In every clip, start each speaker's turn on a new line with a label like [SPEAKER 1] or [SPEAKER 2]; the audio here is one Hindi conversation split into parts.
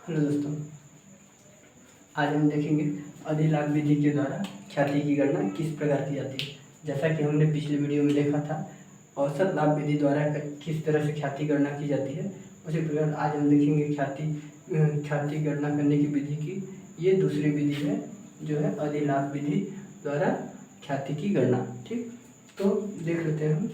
[SPEAKER 1] हेलो दोस्तों, आज हम देखेंगे अधिलाभ विधि के द्वारा ख्याति की गणना किस प्रकार की जाती है। जैसा कि हमने पिछले वीडियो में देखा था औसत लाभ विधि द्वारा किस तरह से ख्याति गणना की जाती है, उसी प्रकार आज हम देखेंगे ख्याति गणना करने की विधि की ये दूसरी विधि है जो है अधिलाभ विधि द्वारा ख्याति की गणना। ठीक, तो देख लेते हैं हम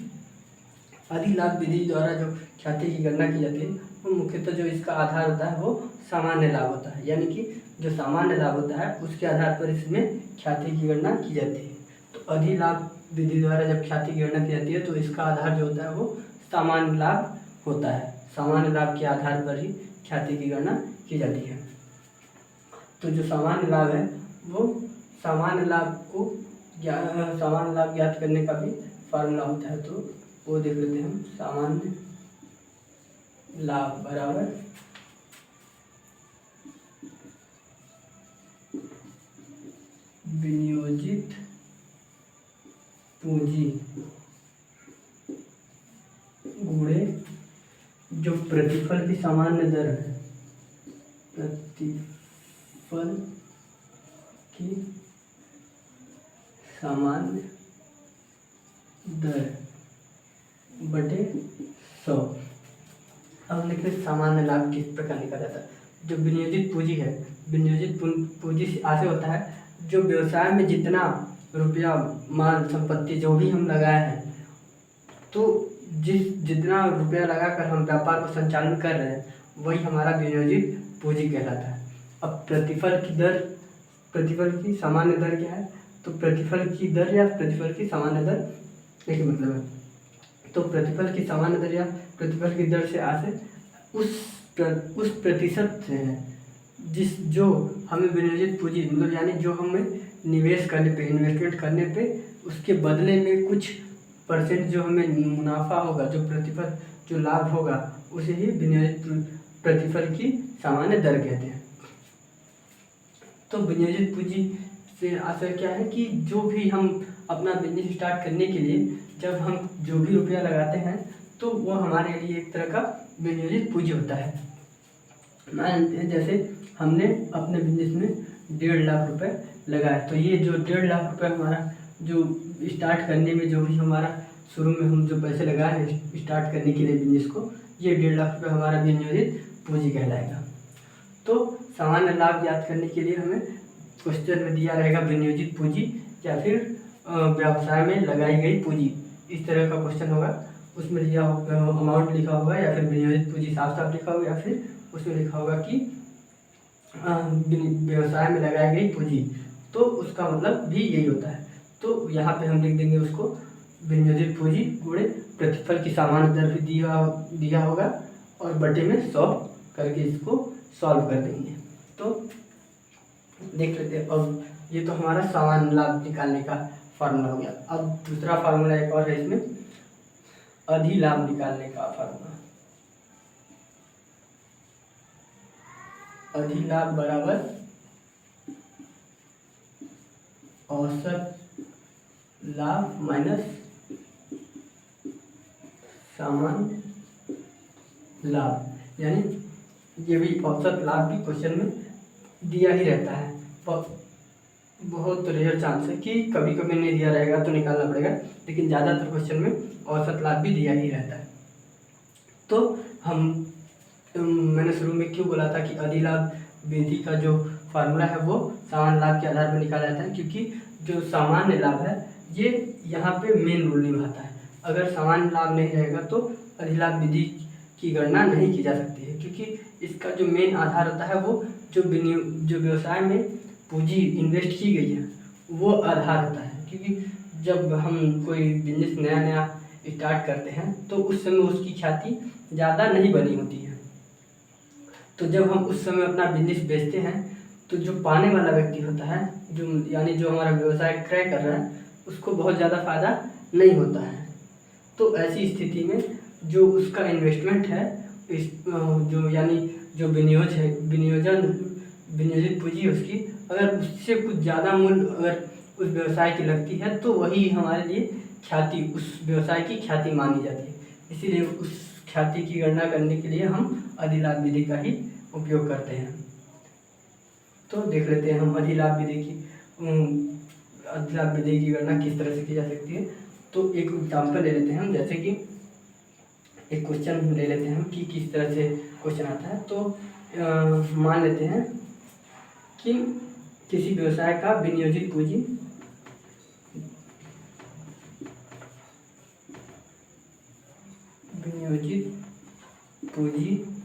[SPEAKER 1] अधिलाभ विधि द्वारा जो ख्याति की गणना की जाती है वो मुख्यतः जो इसका आधार होता है वो सामान्य लाभ होता है, यानी कि जो सामान्य लाभ होता है उसके आधार पर इसमें ख्याति की गणना की जाती है। तो अधिलाभ विधि द्वारा जब ख्याति की गणना की जाती है तो इसका आधार जो होता है वो सामान्य लाभ होता है। सामान्य लाभ के आधार पर ही ख्याति की गणना की जाती है। तो जो सामान्य लाभ है वो सामान्य लाभ ज्ञात करने का भी फार्मूला होता है, तो वो देख लेते हैं हम। सामान्य लाभ बराबर विनियोजित पूंजी गुणे जो प्रतिफल की सामान्य दर है, प्रतिफल की सामान्य दर बटे 100। अब देखते हैं सामान्य लाभ किस प्रकार निकाला जाता है। जो विनियोजित पूंजी है, विनियोजित पूंजी से आशय होता है जो व्यवसाय में जितना रुपया माल संपत्ति जो भी हम लगाए हैं, तो जितना रुपया लगाकर हम व्यापार को संचालन कर रहे हैं वही हमारा विनियोजित पूंजी कहलाता है। अब प्रतिफल की सामान्य दर क्या है, तो प्रतिफल की दर या प्रतिफल की सामान्य दर एक ही मतलब है। तो प्रतिफल की सामान्य दर या प्रतिफल की दर से आशय उस प्रतिशत से है जो हमें विनियोजित पूंजी मतलब यानी जो हमें निवेश करने पे इन्वेस्टमेंट करने पे उसके बदले में कुछ परसेंट जो हमें मुनाफा होगा, जो प्रतिफल जो लाभ होगा उसे ही विनियोजित प्रतिफल की सामान्य दर कहते हैं। तो विनियोजित पूंजी से आशय क्या है कि जो भी हम अपना बिजनेस स्टार्ट करने के लिए जब हम जो भी रुपया लगाते हैं तो वो हमारे लिए एक तरह का विनियोजित पूंजी होता है। जैसे हमने अपने बिजनेस में 1.5 लाख रुपए लगाए, तो ये जो 1.5 लाख रुपए हमारा जो स्टार्ट करने में जो भी हमारा शुरू में हम जो पैसे लगाए हैं स्टार्ट करने के लिए बिजनेस को, ये 1.5 लाख रुपए हमारा विनियोजित पूंजी कहलाएगा। तो सामान्य लाभ ज्ञात करने के लिए हमें क्वेश्चन में दिया रहेगा विनियोजित पूंजी या फिर व्यवसाय में लगाई गई पूंजी, इस तरह का क्वेश्चन होगा। उसमें लिया अमाउंट लिखा होगा या फिर विनियोजित पूंजी साफ साफ लिखा होगा या फिर उसमें लिखा होगा कि व्यवसाय में लगाई गई पूंजी, तो उसका मतलब भी यही होता है। तो यहाँ पे हम लिख देंगे उसको विनियोजित पूंजी गुणे प्रतिफल की सामान्य दर भी दिया होगा और बटे में 100 करके इसको सॉल्व कर देंगे। तो देख लेते हैं। अब ये तो हमारा सामान्य लाभ निकालने का फार्मूला हो गया। अब दूसरा फार्मूला एक और है इसमें, अधिलाभ निकालने का फार्मूला। अधिलाभ बराबर औसत लाभ माइनस सामान्य लाभ, यानी ये भी औसत लाभ भी क्वेश्चन में दिया ही रहता है। बहुत रेयर चांस है कि कभी कभी नहीं दिया रहेगा तो निकालना पड़ेगा, लेकिन ज़्यादातर क्वेश्चन में औसत लाभ भी दिया ही रहता है। तो मैंने शुरू में क्यों बोला था कि अधिलाभ विधि का जो फार्मूला है वो सामान्य लाभ के आधार पर निकाला जाता है, क्योंकि जो सामान्य लाभ है ये यहाँ पे मेन रोल निभाता है। अगर सामान्य लाभ नहीं रहेगा तो अधिलाभ विधि की गणना नहीं की जा सकती है, क्योंकि इसका जो मेन आधार होता है वो जो व्यवसाय में पूंजी इन्वेस्ट की गई है वो आधार होता है। क्योंकि जब हम कोई बिजनेस नया स्टार्ट करते हैं तो उस समय उसकी ख्याति ज़्यादा नहीं बनी होती है। तो जब हम उस समय अपना बिजनेस बेचते हैं तो जो पाने वाला व्यक्ति होता है, जो हमारा व्यवसाय क्रय कर रहा है, उसको बहुत ज़्यादा फायदा नहीं होता है। तो ऐसी स्थिति में जो उसका इन्वेस्टमेंट है जो विनियोजित पूंजी है उसकी, अगर उससे कुछ ज़्यादा मूल्य अगर उस व्यवसाय की लगती है तो वही हमारे लिए ख्याति, उस व्यवसाय की ख्याति मानी जाती है। इसीलिए उस ख्याति की गणना करने के लिए हम अधिलाभ विधि का ही उपयोग करते हैं। तो देख लेते हैं हम अधिलाभ विधि की गणना किस तरह से की जा सकती है। तो एक एग्जाम्पल ले लेते हैं हम, जैसे कि एक क्वेश्चन ले लेते हैं हम कि किस तरह से क्वेश्चन आता है। तो मान लेते हैं कि किसी व्यवसाय का विनियोजित पूंजी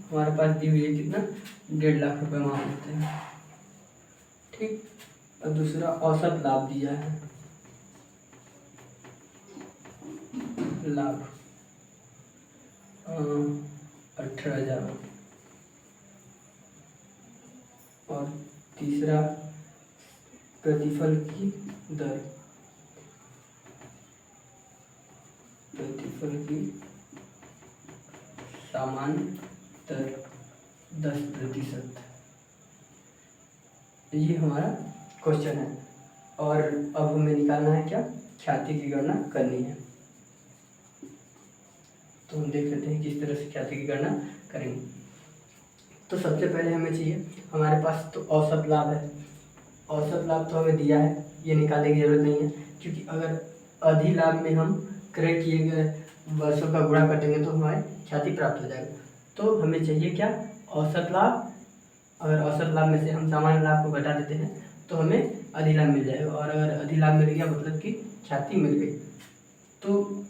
[SPEAKER 1] हमारे पास दी हुई है, कितना 1.5 लाख रुपए मान लेते हैं, ठीक। और दूसरा औसत लाभ दिया है, लाभ 18,000, और तीसरा प्रतिफल की दर, प्रतिफल की सामान्य दर 10%। ये हमारा क्वेश्चन है। और अब हमें निकालना है क्या, ख्याति की गणना करनी है। तो हम देख लेते हैं किस तरह से ख्याति की गणना करेंगे। तो सबसे पहले हमें चाहिए, हमारे पास तो औसत लाभ है, औसत लाभ तो हमें दिया है, ये निकालने की जरूरत नहीं है, क्योंकि अगर अधिलाभ में हम क्रय किए गए वर्षों का गुणा कर देंगे तो हमारी ख्याति प्राप्त हो जाएगा। तो हमें चाहिए क्या, औसत लाभ। अगर औसत लाभ में से हम सामान्य लाभ को घटा देते हैं तो हमें अधिलाभ मिल जाएगा, और अगर अधिलाभ मिल गया मतलब कि ख्याति मिल गई। तो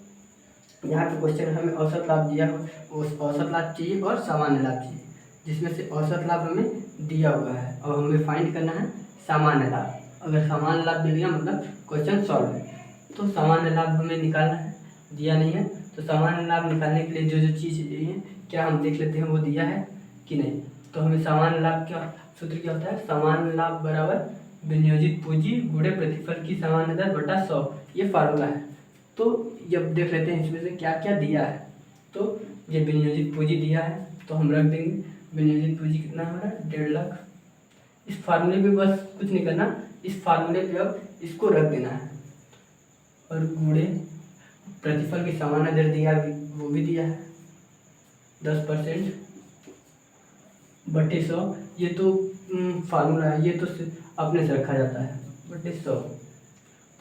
[SPEAKER 1] यहाँ पे क्वेश्चन हमें औसत लाभ दिया हो, उस औसत लाभ चाहिए और सामान्य लाभ चाहिए, जिसमें से औसत लाभ हमें दिया हुआ है और हमें फाइंड करना है सामान्य लाभ। अगर सामान्य लाभ मिल गया मतलब क्वेश्चन सॉल्व है। तो सामान्य लाभ हमें निकालना है, दिया नहीं है, तो सामान्य लाभ निकालने के लिए जो जो चीज़ चाहिए क्या हम देख लेते हैं वो दिया है कि नहीं। तो हमें सामान्य लाभ क्या सूत्र क्या होता है, सामान्य लाभ बराबर विनियोजित पूंजी गुणे प्रतिफल की सामान्य दर बटा 100, ये फार्मूला है। तो जब देख लेते हैं इसमें से क्या क्या दिया है। तो ये विनियोजित पूंजी दिया है तो हम रख देंगे, विनियोजित पूंजी कितना हमारा 1.5 लाख। इस फार्मूले पे बस कुछ नहीं करना, इस फार्मूले पे अब इसको रख देना है, और गुणे प्रतिफल की सामान्य दर दिया वो भी दिया है 10% बटे 100। ये तो फार्मूला है, ये तो अपने से रखा जाता है, बटे 100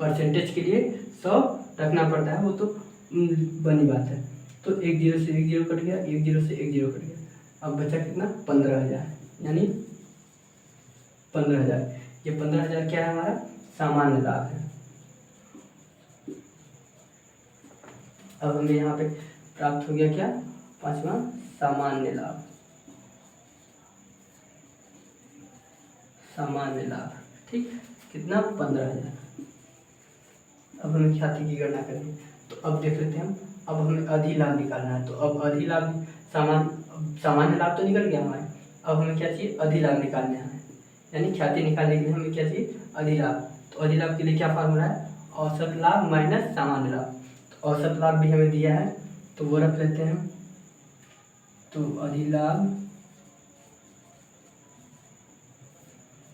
[SPEAKER 1] परसेंटेज के लिए 100 रखना पड़ता है, वो तो बनी बात है। तो 1 0 से 1 0 कट गया, 1 0 से 1 0 कट गया, अब बचा कितना 15,000, यानी 15,000। ये 15,000 क्या है, हमारा सामान्य लाभ है। अब हमें यहाँ पे प्राप्त हो गया क्या, पांचवा सामान्य लाभ, सामान्य लाभ, ठीक, कितना 15,000। अब हमें ख्याति की गणना करनी है। तो अब देख लेते हैं हम, अब हमें अधिलाभ निकालना है। तो अब अधिलाभ सामान्य लाभ तो निकल गया हमारे, अब हमें क्या चाहिए, अधिलाभ निकालना है, यानी ख्याति निकालने के लिए हमें क्या चाहिए, अधिलाभ। तो अधिलाभ के लिए क्या फार्मूला है, औसत लाभ माइनस सामान्य लाभ। तो औसत लाभ भी हमें दिया है तो वो रख लेते हैं। तो अधिलाभ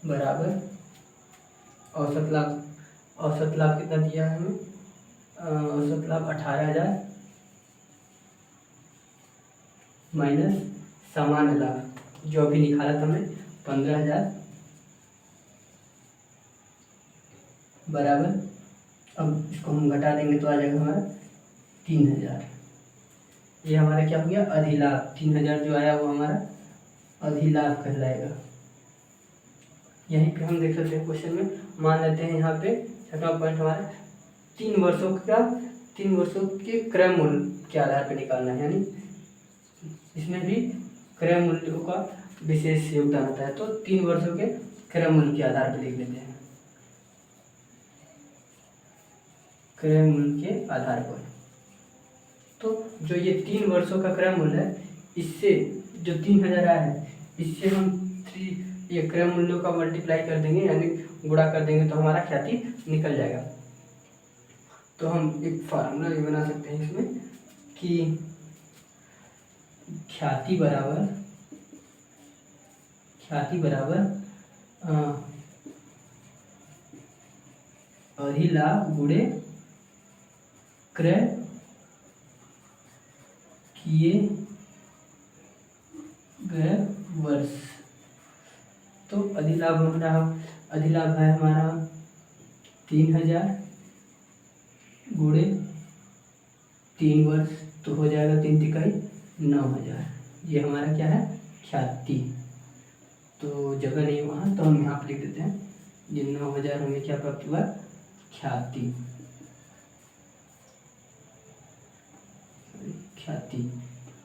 [SPEAKER 1] बराबर औसत लाभ, औसत लाभ कितना दिया है हमें, औसत लाभ 18,000 माइनस सामान्य लाभ जो अभी निकाला था हमने 15,000 बराबर, अब इसको हम घटा देंगे तो आ जाएगा हमारा 3,000। ये हमारा क्या हो गया, अधिलाभ। 3,000 जो आया वो हमारा अधिलाभ कहलाएगा। यहीं पे हम देख लेते हैं क्वेश्चन में, मान लेते हैं यहाँ पे छठवां पॉइंट हमारा 3 वर्षों के क्रय मूल्य के आधार पर निकालना है, यानी इसमें भी क्रय मूल्यों का विशेष योगदान होता है। तो 3 वर्षों के क्रय मूल्य के आधार पर लिख लेते हैं, क्रय मूल्य के आधार पर। तो जो ये 3 वर्षों का क्रय मूल्य है, इससे जो 3,000 आया है, इससे हम ये क्रय मूल्यों का मल्टीप्लाई कर देंगे, यानी गुणा कर देंगे तो हमारा ख्याति निकल जाएगा। तो हम एक फार्मूला भी बना सकते हैं इसमें कि ख्याति बराबर अधिलाभ गुणे क्रय किए गए वर्ष। तो अधिलाभ है हमारा 3000 गुणे 3 वर्ष, तो हो जाएगा 3 तिकाई 9000। ये हमारा क्या है, ख्याति। तो जगह नहीं वहाँ, तो हम यहाँ पर लिख देते हैं ये 9000 हमें क्या प्राप्त हुआ, ख्याति।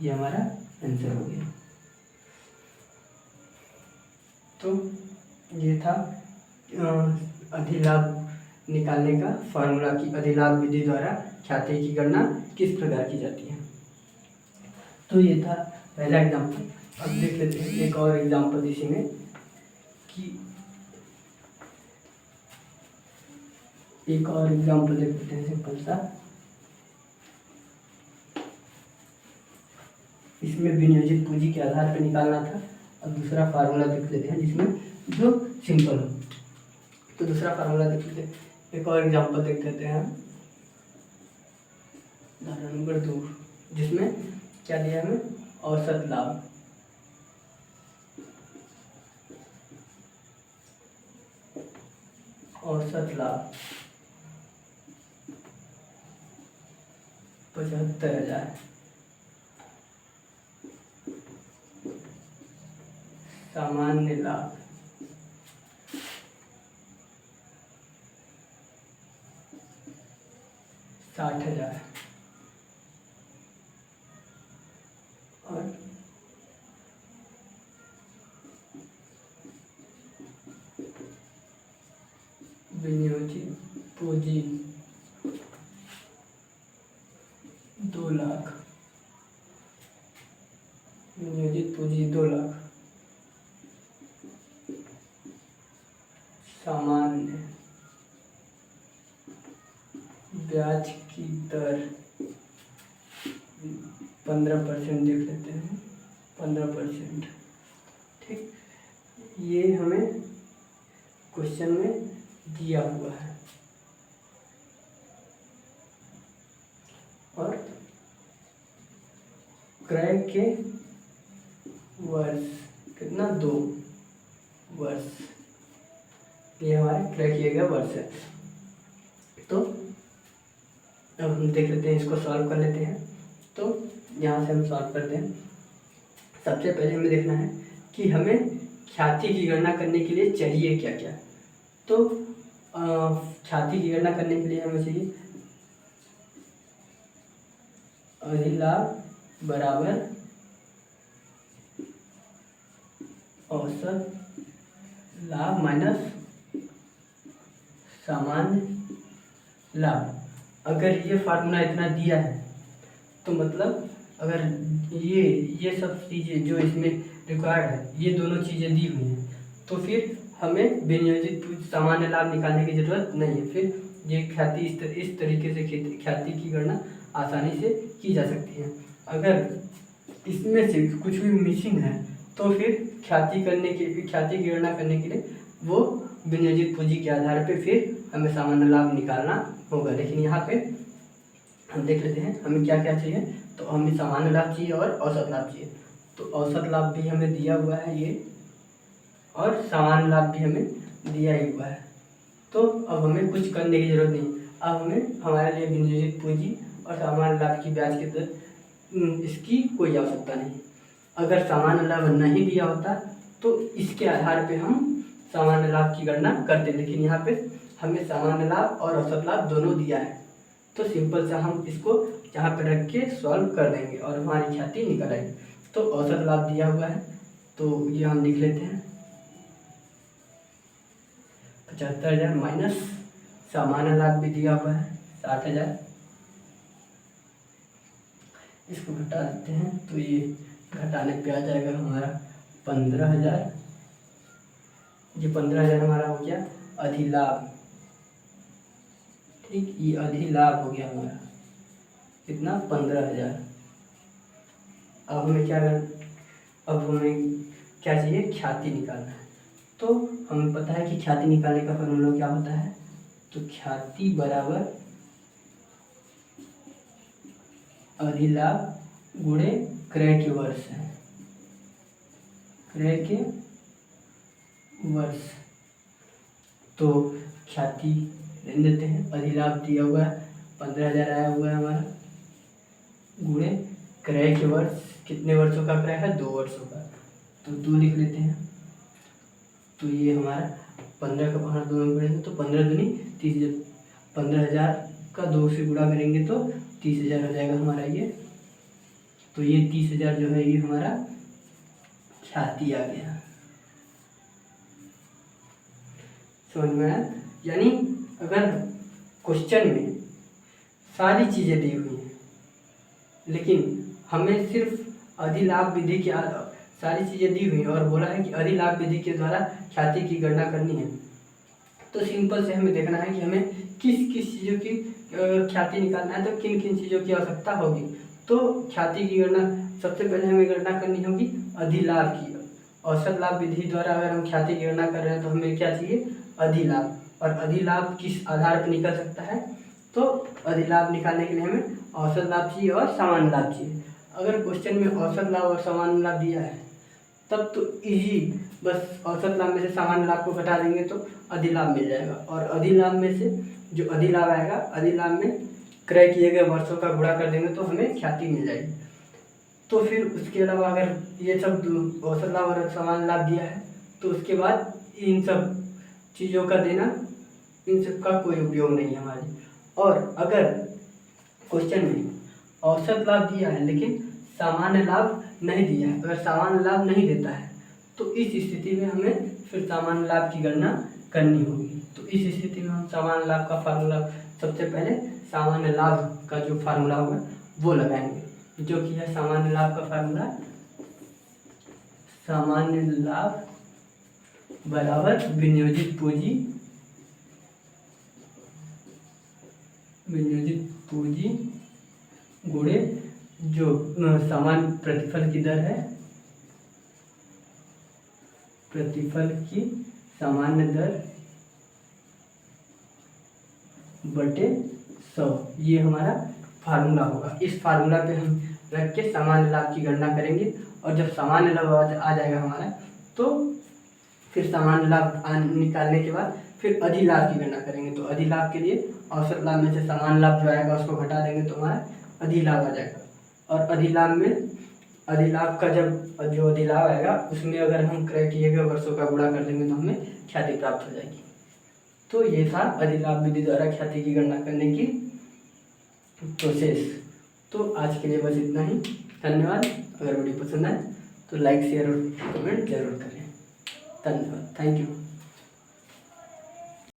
[SPEAKER 1] ये हमारा आंसर हो गया। तो ये था अधिलाभ निकालने का फार्मूला की अधिलाभ विधि द्वारा ख्याति की गणना किस प्रकार की जाती है। तो ये था पहला एग्जाम्पल। अब देख लेते हैं एक और एग्जाम्पल इसी में कि एक और एग्जाम्पल देख लेते हैं सिंपल सा। इसमें विनियोजित पूंजी के आधार पर निकालना था। अब दूसरा फार्मूला देख लेते हैं जिसमें जो सिंपल हो। तो दूसरा फार्मूला देख लेते हैं, एक और एग्जांपल देख लेते हैं। उदाहरण नंबर 2 जिसमें क्या दिया हमें, औसत लाभ। औसत लाभ 75,000। सामान्य लाभ 60,000 और विनियोजित पूंजी 2 लाख। विनियोजित पूंजी 2 लाख। सामान्य ब्याज की दर 15% देख लेते हैं, 15%। ठीक, ये हमें क्वेश्चन में दिया हुआ है। और क्रय के वर्ष कितना, 2 वर्ष। ये हमारे क्रय किए गए वर्ष है। तो अब हम देख लेते हैं, इसको सॉल्व कर लेते हैं। तो यहाँ से हम सॉल्व करते हैं। सबसे पहले हमें देखना है कि हमें ख्याति की गणना करने के लिए चाहिए क्या क्या। तो ख्याति की गणना करने के लिए हमें चाहिए अधिलाभ बराबर औसत लाभ माइनस सामान्य लाभ। अगर ये फार्मूला इतना दिया है तो मतलब अगर ये सब चीज़ें जो इसमें रिक्वायर्ड है, ये दोनों चीज़ें दी हुई हैं, तो फिर हमें विनियोजित सामान्य लाभ निकालने की ज़रूरत नहीं है। फिर ये ख्याति इस तरीके से ख्याति की गणना आसानी से की जा सकती है। अगर इसमें से कुछ भी मिसिंग है तो फिर ख्याति की गणना करने के लिए वो विनियोजित पूंजी के आधार पे फिर हमें सामान्य लाभ निकालना होगा। लेकिन यहाँ पे हम देख लेते हैं हमें क्या क्या चाहिए। तो हमें सामान्य लाभ चाहिए और औसत लाभ चाहिए। तो औसत लाभ भी हमें दिया हुआ है ये, और सामान्य लाभ भी हमें दिया ही हुआ है। तो अब हमें कुछ करने की जरूरत नहीं। अब हमें हमारे लिए विनियोजित पूंजी और सामान्य लाभ की ब्याज की दर इसकी कोई आवश्यकता नहीं। अगर सामान्य लाभ नहीं दिया होता तो इसके आधार पे हम सामान्य लाभ की गणना करते, लेकिन यहाँ पे हमें सामान्य लाभ और औसत लाभ दोनों दिया है। तो सिंपल सा हम इसको यहाँ पे रख के सॉल्व कर देंगे और हमारी ख्याति निकल आएगी। तो औसत लाभ दिया हुआ है तो ये हम लिख लेते हैं 75,000 माइनस सामान्य लाभ भी दिया हुआ है 60,000। इसको घटा देते हैं तो ये घटाने पे आ जाएगा हमारा 15,000। ये 15,000 हमारा हो गया अधिलाभ। ठीक, ये अधिलाभ हो गया हमारा कितना, 15,000। अब हमें क्या चाहिए, ख्याति निकालना है। तो हमें पता है कि ख्याति निकालने का फॉर्मूला क्या होता है। तो ख्याति बराबर अधिलाभ गुणे क्रय के वर्ष है। क्रय के वर्ष। तो ख्याति लेन देते हैं, अधिलाभ दिया हुआ है 15,000 आया हुआ है हमारा, गुणे क्रय के वर्ष, कितने वर्षों का क्रय है, 2 वर्षों का, तो 2 लिख लेते हैं। तो ये हमारा 15 का भाग 2 में पड़ेगा, तो 15 दूनी 30, 15,000 का 2 से गुणा करेंगे तो 30,000 हो जाएगा हमारा ये। तो ये 30,000 जो है ये हमारा ख्याति आ गया। समझ में आया? यानी अगर क्वेश्चन में सारी चीज़ें दी हुई हैं लेकिन हमें सिर्फ अधिलाभ विधि की सारी चीज़ें दी हुई हैं और बोला है कि अधिलाभ विधि के द्वारा ख्याति की गणना करनी है, तो सिंपल से हमें देखना है कि हमें किस किस चीज़ों की ख्याति निकालना है, तो किन किन चीज़ों की आवश्यकता होगी। तो ख्याति की गणना सबसे पहले हमें गणना करनी होगी अधिलाभ की। औसत लाभ विधि द्वारा अगर हम ख्याति की गणना कर रहे हैं तो हमें क्या चाहिए, अधिलाभ। और अधिलाभ किस आधार पर निकल सकता है, तो अधिलाभ निकालने के लिए हमें औसत लाभ चाहिए और सामान्य लाभ चाहिए। अगर क्वेश्चन में औसत लाभ और सामान्य लाभ दिया है तब तो इजी, बस औसत लाभ में से सामान्य लाभ को घटा देंगे तो अधिलाभ मिल जाएगा। और अधिलाभ में से जो अधिलाभ आएगा, अधिलाभ में क्रय किए गए वर्षों का गुणा कर देंगे तो हमें ख्याति मिल जाएगी। तो फिर उसके अलावा अगर ये सब औसत लाभ और सामान्य लाभ दिया है तो उसके बाद इन सब चीज़ों का देना, इन सब का कोई उपयोग नहीं है हमारे। और अगर क्वेश्चन में औसत लाभ दिया है लेकिन सामान्य लाभ नहीं दिया है, अगर सामान्य लाभ नहीं देता है तो इस स्थिति में हमें फिर सामान्य लाभ की गणना करनी होगी। तो इस स्थिति में हम सामान्य लाभ का फार्मूला, सबसे पहले सामान्य लाभ का जो फार्मूला होगा वो लगाएंगे, जो कि है सामान्य लाभ का फार्मूला, सामान्य लाभ बराबर विनियोजित पूंजी, विनियोजित पूंजी गुणे जो सामान्य प्रतिफल की दर है, प्रतिफल की सामान्य दर बटे 100। ये हमारा फार्मूला होगा। इस फार्मूला पे हम रख के सामान्य लाभ की गणना करेंगे और जब सामान्य लाभ आ जाएगा हमारा तो फिर सामान्य लाभ निकालने के बाद फिर अधिलाभ की गणना करेंगे। तो अधिलाभ के लिए औसत लाभ में से सामान्य लाभ जो आएगा उसको घटा देंगे तो हमारा अधिलाभ आ जाएगा। और अधिलाभ में, अधिलाभ का जब जो अधिलाभ आएगा उसमें अगर हम क्रय किए गए वर्षों का गुणा कर देंगे तो हमें ख्याति प्राप्त हो जाएगी। तो ये था अधिलाभ विधि द्वारा ख्याति की गणना करने की प्रोसेस। तो आज के लिए बस इतना ही। धन्यवाद। अगर वीडियो पसंद आए तो लाइक, शेयर और कमेंट जरूर करें। धन्यवाद। Thank you.